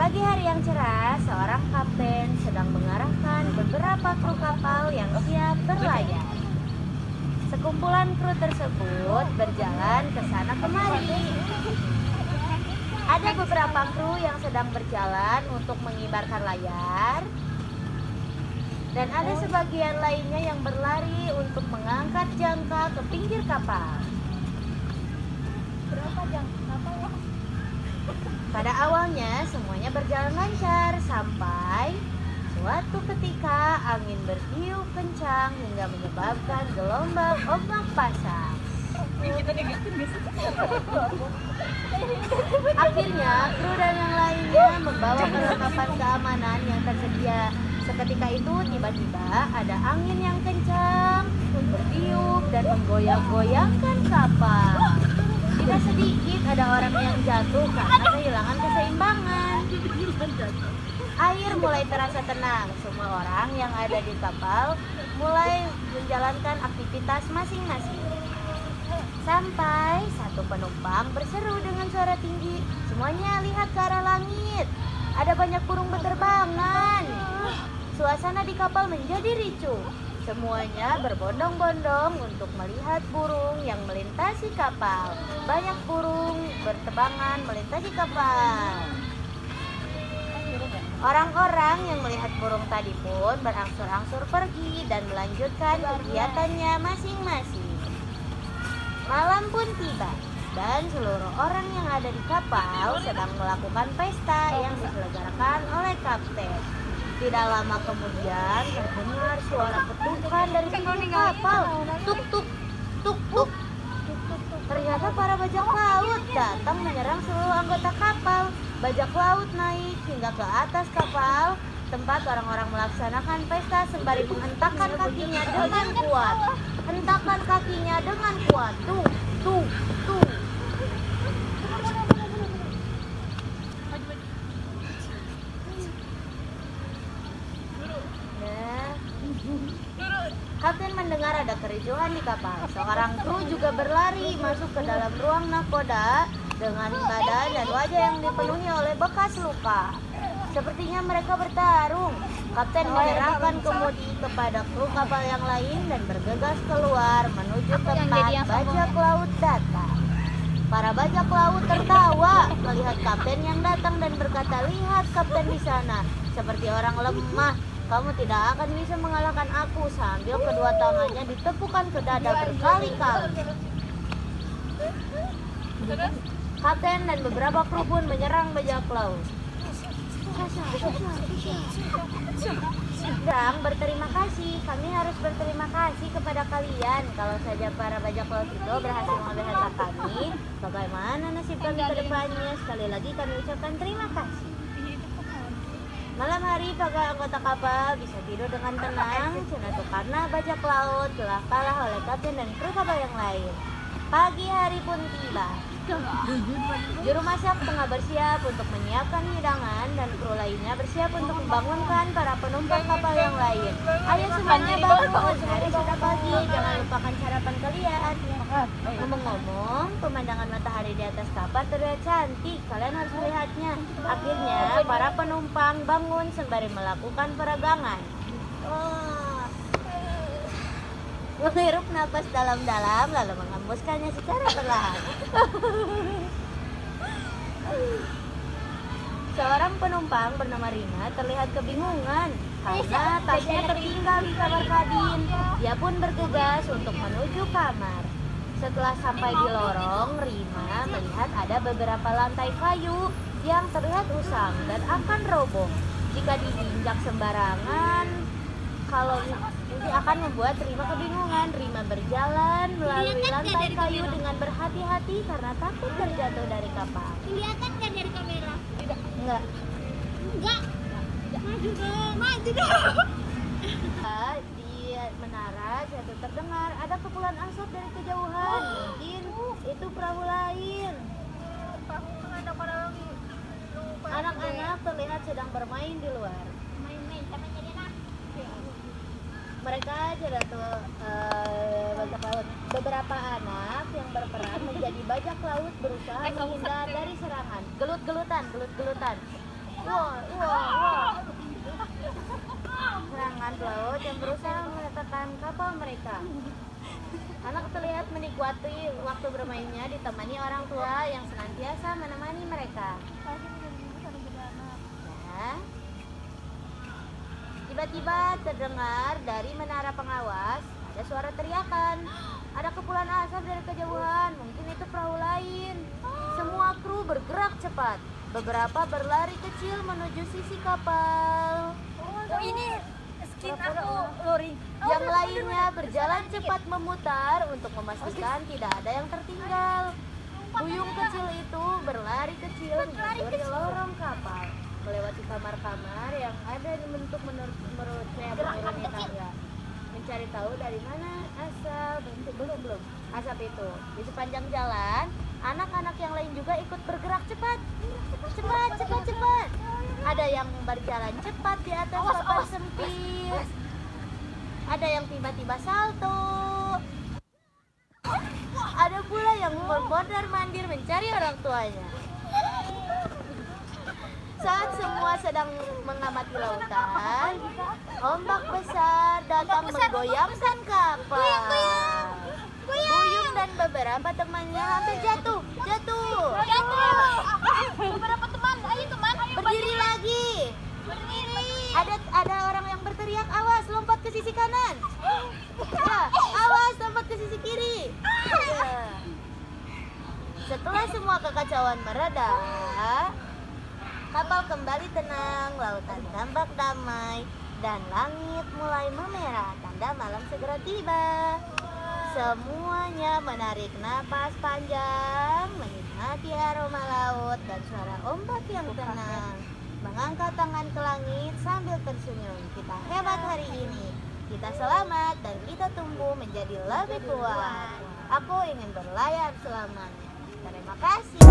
pagi hari yang cerah, seorang kapten sedang mengarahkan beberapa kru kapal yang siap berlayar. Sekumpulan kru tersebut berjalan ke sana kemari. Ada beberapa kru yang sedang berjalan untuk mengibarkan layar, dan ada sebagian lainnya yang berlari untuk mengangkat jangka ke pinggir kapal. Berapa jam? Apa ya? Pada awalnya semuanya berjalan lancar sampai suatu ketika angin bertiup kencang hingga menyebabkan gelombang ombak pasang. Kita negatif bisa. Akhirnya kru dan yang lainnya membawa perlengkapan keamanan yang tersedia. Seketika itu tiba-tiba ada angin yang kencang bertiup dan menggoyang-goyangkan kapal. Tidak sedikit ada orang yang jatuh karena kehilangan keseimbangan. Air mulai terasa tenang. Semua orang yang ada di kapal mulai menjalankan aktivitas masing-masing. Sampai satu penumpang berseru dengan suara tinggi, "Semuanya lihat ke arah langit. Ada banyak burung berterbangan." Suasana di kapal menjadi ricuh. Semuanya berbondong-bondong untuk melihat burung yang melintasi kapal. Banyak burung berterbangan melintasi kapal. Orang-orang yang melihat burung tadi pun berangsur-angsur pergi dan melanjutkan kegiatannya masing-masing. Malam pun tiba dan seluruh orang yang ada di kapal sedang melakukan pesta yang diselenggarakan oleh kapten. Tidak lama kemudian terdengar suara ketukan dari pintu kapal. Tuk tuk tuk tuk. Ternyata para bajak laut datang menyerang seluruh anggota kapal. Bajak laut naik hingga ke atas kapal tempat orang-orang melaksanakan pesta sembari menghentakkan kakinya dengan kuat. Hentakan kakinya dengan kuat. Tuh, tuh, tuh. Kapten mendengar ada kericuhan di kapal. Seorang kru juga berlari masuk ke dalam ruang nakoda dengan badan dan wajah yang dipenuhi oleh bekas luka. Sepertinya mereka bertarung. Kapten menyerahkan kemudi kepada kru kapal yang lain dan bergegas keluar menuju tempat bajak laut datang. Para bajak laut tertawa melihat kapten yang datang dan berkata, "Lihat kapten di sana, seperti orang lemah. Kamu tidak akan bisa mengalahkan aku." Sambil kedua tangannya ditepukan ke dada berkali-kali. Kapten dan beberapa kru pun menyerang bajak laut. Sedang berterima kasih. Kami harus berterima kasih kepada kalian. Kalau saja para bajak laut itu berhasil membela kami, bagaimana nasib kami ke depannya? Sekali lagi kami ucapkan terima kasih. Malam hari para anggota kapal bisa tidur dengan tenang, karena bajak laut telah kalah oleh kapten dan kru kapal yang lain. Pagi hari pun tiba. Juru masak tengah bersiap untuk menyiapkan hidangan dan kru lainnya bersiap untuk membangunkan para penumpang kapal yang lain. "Ayo semuanya bangun, hari sudah pagi, jangan lupakan sarapan kalian." Ngomong-ngomong, pemandangan matahari di atas kapal terlihat cantik. Kalian harus melihatnya. Akhirnya para penumpang bangun sembari melakukan peregangan. Menghirup napas dalam-dalam lalu menghembuskannya secara perlahan. Seorang penumpang bernama Rina terlihat kebingungan karena tasnya tertinggal di kamar kabin. Dia pun bergegas untuk menuju kamar. Setelah sampai di lorong, Rina melihat ada beberapa lantai kayu yang terlihat usang dan akan roboh. Jika diinjak sembarangan, kalau ini akan membuat Rima kebingungan. Rima berjalan melalui lantai kayu dengan berhati-hati karena takut terjatuh dari kapal. Kelihatan nggak dari kamera? Enggak. Enggak. Maju dong. Maju dong. Di menara jatuh terdengar ada kepulan asap dari kejauhan. Mungkin itu perahu lain. Anak-anak terlihat sedang bermain di luar. Main-main sama jadi anak. Mereka jatuh bajak laut. Beberapa anak yang berperan menjadi bajak laut berusaha menghindar dari serangan. Gelut-gelutan. Wah. Serangan pelaut yang berusaha menekan kapal mereka. Anak terlihat menikmati waktu bermainnya ditemani orang tua yang senantiasa menemani mereka. Ya. Tiba-tiba terdengar dari menara pengawas ada suara teriakan. Ada kepulan asap dari kejauhan, mungkin itu perahu lain. Semua kru bergerak cepat. Beberapa berlari kecil menuju sisi kapal. Oh ini skin aku Lori. Yang lainnya berjalan cepat memutar untuk memastikan tidak ada yang tertinggal. Buyung kecil itu berlari kecil menyusuri lorong kapal, melewati kamar-kamar yang ada di bentuk menuruni tangga, mencari tahu dari mana asal bentuk belum asap itu. Di sepanjang jalan, anak-anak yang lain juga ikut bergerak cepat. Ada yang berjalan cepat di atas papan sempit. Ada yang tiba-tiba salto. Ada pula yang mondar-mandir mencari orang tuanya. Saat semua sedang mengamati lautan, ombak besar datang menggoyangkan kapal. Buyung dan beberapa temannya hampir jatuh. Beberapa teman, ayo teman. Berdiri lagi. Ada orang yang berteriak, awas lompat ke sisi kanan. Ya, awas lompat ke sisi kiri. Ya. Setelah semua kekacauan mereda, kapal kembali tenang, lautan tampak damai, dan langit mulai memerah, tanda malam segera tiba. Semuanya menarik napas panjang, menikmati aroma laut dan suara ombak yang tenang. Mengangkat tangan ke langit sambil tersenyum. Kita hebat hari ini. Kita selamat dan kita tumbuh menjadi lebih kuat. Aku ingin berlayar selamanya. Terima kasih.